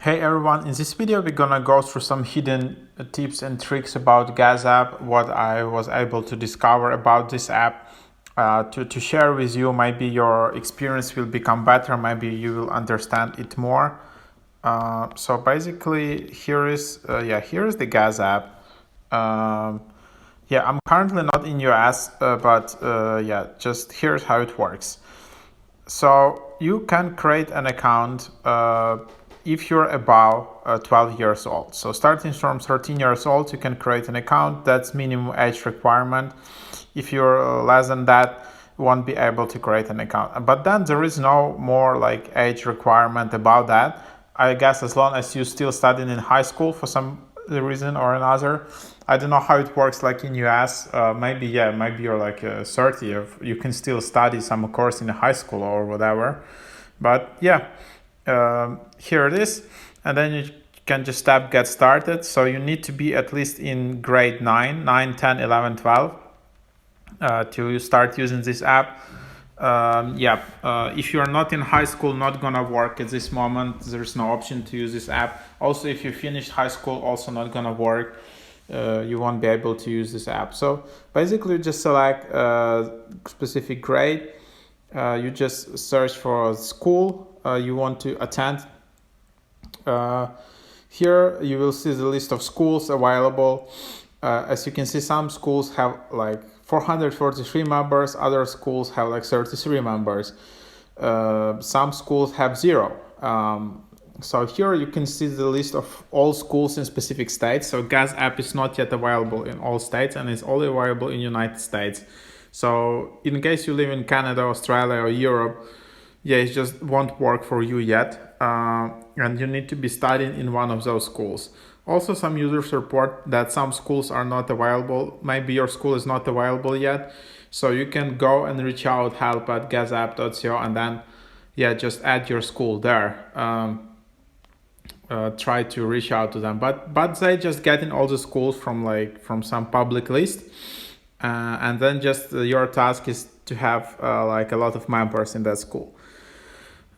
Hey everyone, in this video we're gonna go through some hidden tips and tricks about GazApp, what I was able to discover about this app to share with you. Maybe your experience will become better, maybe you will understand it more. So basically here is the GazApp. I'm currently not in US, but just here's how it works. So you can create an account if you're above 12 years old. So starting from 13 years old, you can create an account. That's minimum age requirement. If you're less than that, you won't be able to create an account. But then there is no more like age requirement about that. I guess as long as you still studying in high school for some reason or another. I don't know how it works like in US. Maybe you're like 30. You can still study some course in high school or whatever. But here it is. And then you can just tap get started. So you need to be at least in grade 9, 10, 11, 12 to start using this app. If you're not in high school, not gonna work at this moment. There's no option to use this app. Also, if you finished high school, also not gonna work. You won't be able to use this app. So basically, you just select a specific grade. You just search for a school you want to attend. Here you will see the list of schools available. As you can see, some schools have like 443 members, other schools have like 33 members. Some schools have 0. So here you can see the list of all schools in specific states. So GazApp is not yet available in all states and is only available in United States. So in case you live in Canada, Australia or Europe, it just won't work for you yet. And you need to be studying in one of those schools. Also, some users report that some schools are not available. Maybe your school is not available yet. So you can go and reach out help@gazapp.co and then just add your school there. Try to reach out to them, but they just get in all the schools from some public list, and then just your task is to have like a lot of members in that school.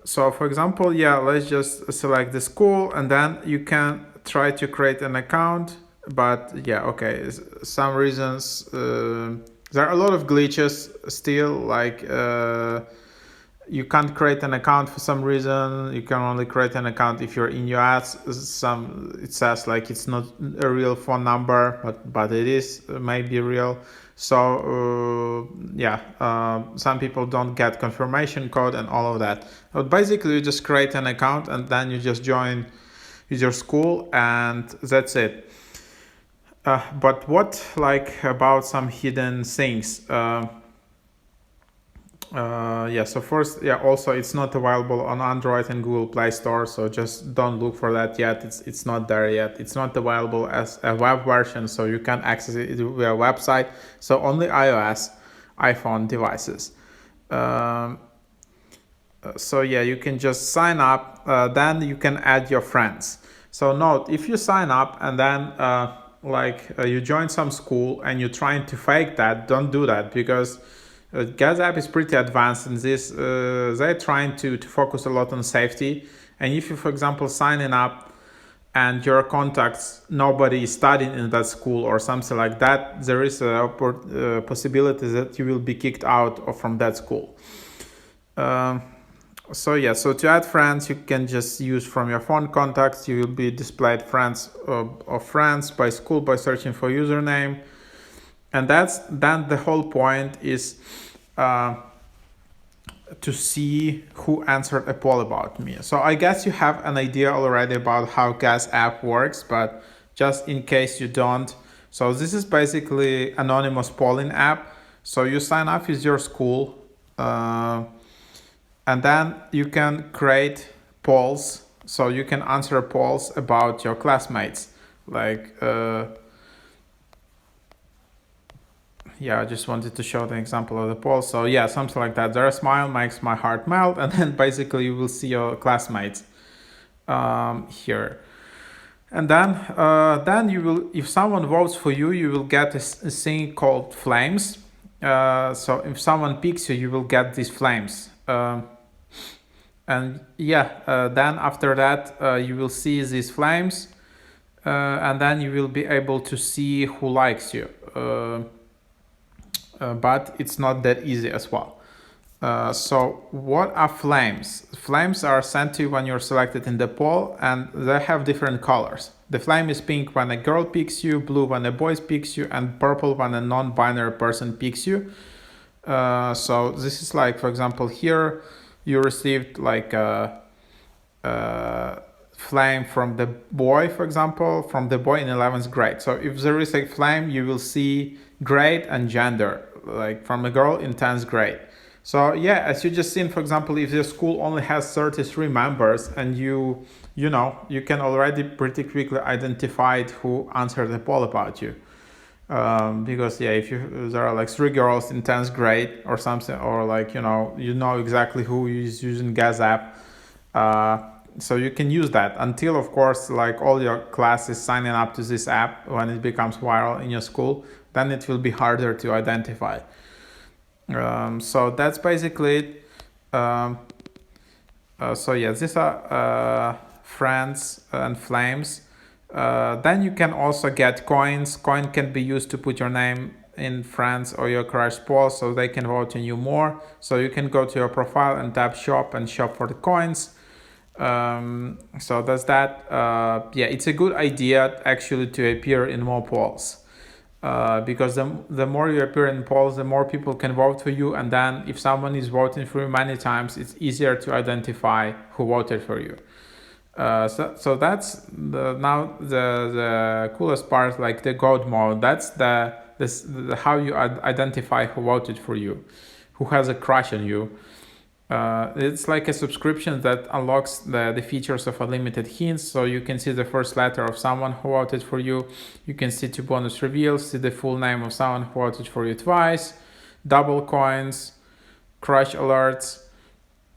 So for example, let's just select the school and then you can try to create an account. But some reasons there are a lot of glitches still, like you can't create an account for some reason. You can only create an account if you're in US. It says like it's not a real phone number, but it is maybe real. So some people don't get confirmation code and all of that. But basically you just create an account and then you just join with your school and that's it. But what like about some hidden things? So first, also it's not available on Android and Google Play Store, so just don't look for that yet. It's not there yet. It's not available as a web version, so you can access it via website. So only iOS, iPhone devices. You can just sign up. Then you can add your friends. So note, if you sign up and then you join some school and you're trying to fake that, don't do that, because GazApp is pretty advanced in this. They're trying to focus a lot on safety. And if you, for example, signing up and your contacts, nobody is studying in that school or something like that, there is a possibility that you will be kicked out from that school. So to add friends, you can just use from your phone contacts. You will be displayed friends of friends by school by searching for username. And then the whole point is to see who answered a poll about me. So I guess you have an idea already about how GazApp works, but just in case you don't. So this is basically anonymous polling app. So you sign up with your school and then you can create polls. So you can answer polls about your classmates. I just wanted to show the example of the poll. So something like that. Their smile makes my heart melt, and then basically you will see your classmates here. And then you will, if someone votes for you, you will get a thing called flames. So if someone picks you, you will get these flames. And yeah, then after that you will see these flames, and then you will be able to see who likes you. But it's not that easy as well. So what are flames? Flames are sent to you when you're selected in the poll, and they have different colors. The flame is pink when a girl picks you, blue when a boy picks you, and purple when a non-binary person picks you. So this is like, for example, here you received like a flame from the boy, for example, from the boy in 11th grade. So if there is a flame, you will see grade and gender, like from a girl in 10th grade. So yeah, as you just seen, for example, if the school only has 33 members, and you can already pretty quickly identify who answered the poll about you. Because yeah, if there are like 3 girls in 10th grade or something, or like you know exactly who is using Gas app, so you can use that until, of course, like all your classes signing up to this app. When it becomes viral in your school, then it will be harder to identify. So that's basically it. So yeah, these are friends and flames. Then you can also get coins. Coin can be used to put your name in friends or your crush poll, so they can vote on you more. So you can go to your profile and tap shop and shop for the coins. So that's that. Yeah, it's a good idea actually to appear in more polls. Because the more you appear in polls, the more people can vote for you, and then if someone is voting for you many times, it's easier to identify who voted for you. So that's the coolest part, like the God mode. That's the how you identify who voted for you, who has a crush on you. It's like a subscription that unlocks the features of unlimited hints, so you can see the first letter of someone who voted for you. You can see 2 bonus reveals, see the full name of someone who voted for you twice, double coins, crush alerts,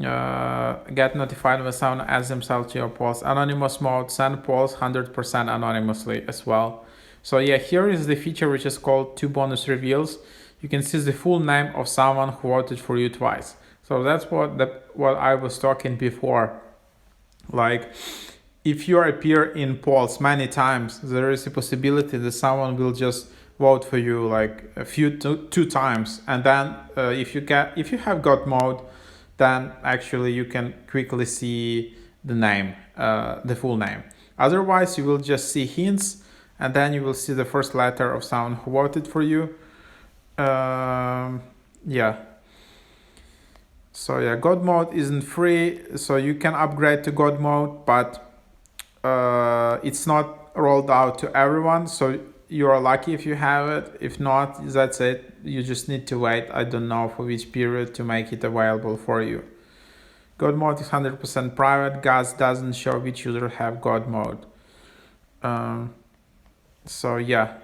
get notified when someone adds themselves to your polls, anonymous mode, send polls 100% anonymously as well. So yeah, here is the feature which is called 2 bonus reveals. You can see the full name of someone who voted for you twice. So that's what I was talking before. Like, if you appear in polls many times, there is a possibility that someone will just vote for you like two times, and then if you have God mode, then actually you can quickly see the name, the full name. Otherwise, you will just see hints, and then you will see the first letter of someone who voted for you. Yeah. So yeah, God mode isn't free, so you can upgrade to God mode, but it's not rolled out to everyone. So you are lucky if you have it. If not, that's it. You just need to wait. I don't know for which period to make it available for you. God mode is 100% private. Gas doesn't show which user have God mode. So yeah.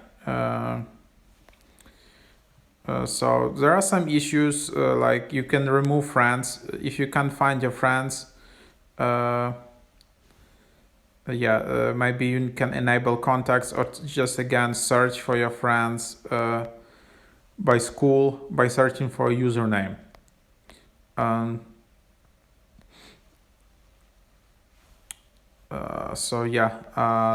So there are some issues, like you can remove friends if you can't find your friends. Maybe you can enable contacts, or just again search for your friends by school by searching for a username.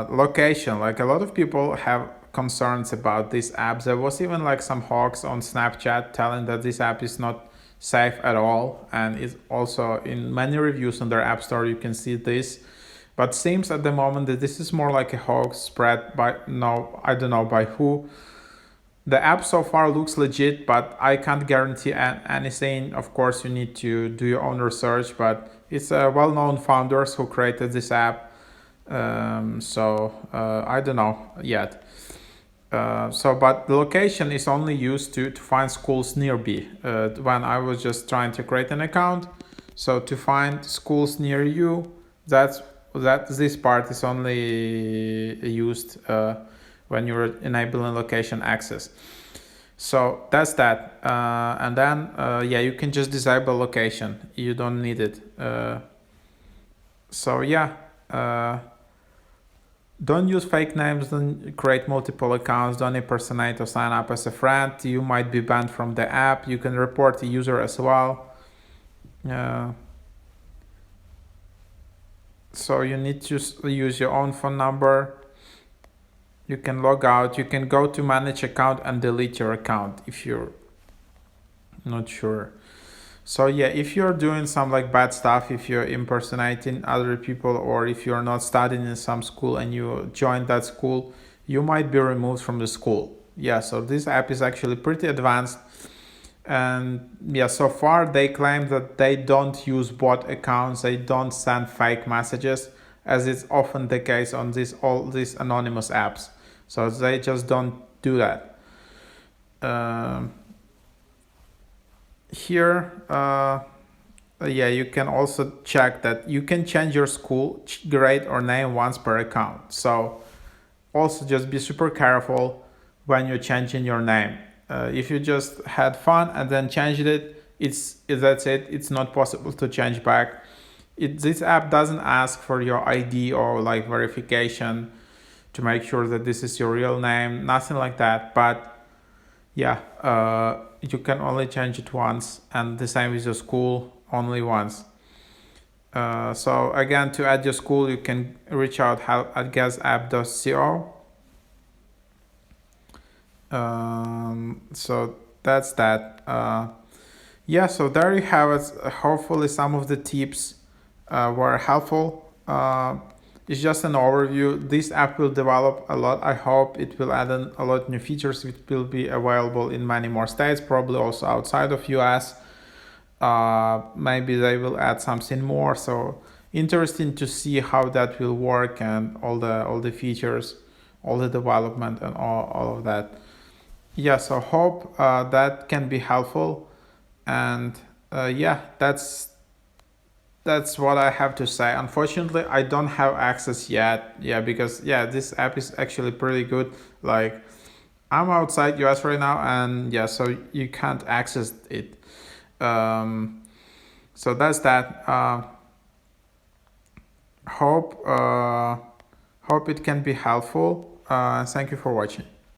Location. Like, a lot of people have concerns about this app. There was even like some hoax on Snapchat telling that this app is not safe at all, and it's also in many reviews on their app store you can see this. But seems at the moment that this is more like a hoax spread by I don't know by who. The app so far looks legit, but I can't guarantee anything. Of course, you need to do your own research, but it's well-known founders who created this app. I don't know yet. But the location is only used to find schools nearby. When I was just trying to create an account, so to find schools near you, this part is only used when you're enabling location access. So that's that. And then you can just disable location. You don't need it. Don't use fake names, don't create multiple accounts, don't impersonate or sign up as a friend. You might be banned from the app. You can report the user as well. So you need to use your own phone number. You can log out. You can go to manage account and delete your account if you're not sure. So yeah, if you're doing some like bad stuff, if you're impersonating other people, or if you're not studying in some school and you join that school, you might be removed from the school. Yeah, so this app is actually pretty advanced. And yeah, so far they claim that they don't use bot accounts, they don't send fake messages, as is often the case on all these anonymous apps. So they just don't do that. Um, Here, yeah, you can also check that you can change your school grade or name once per account. So also just be super careful when you're changing your name. If you just had fun and then changed it, that's it. It's not possible to change back. This app doesn't ask for your ID or like verification to make sure that this is your real name. Nothing like that. But yeah, you can only change it once, and the same with your school, only once. So again, to add your school, you can reach out help at gasapp.co. So that's that. Yeah, so there you have it. Hopefully, some of the tips were helpful. It's just an overview. This app will develop a lot. I hope it will add a lot of new features. It will be available in many more states, probably also outside of US. Maybe they will add something more. So interesting to see how that will work, and all the features, all the development, and all of that. Yeah, so hope that can be helpful. And yeah, that's what I have to say. Unfortunately, I don't have access yet. Yeah, because yeah, this app is actually pretty good. Like, I'm outside US right now, and yeah, so you can't access it. Um, so that's that. Hope it can be helpful. Thank you for watching.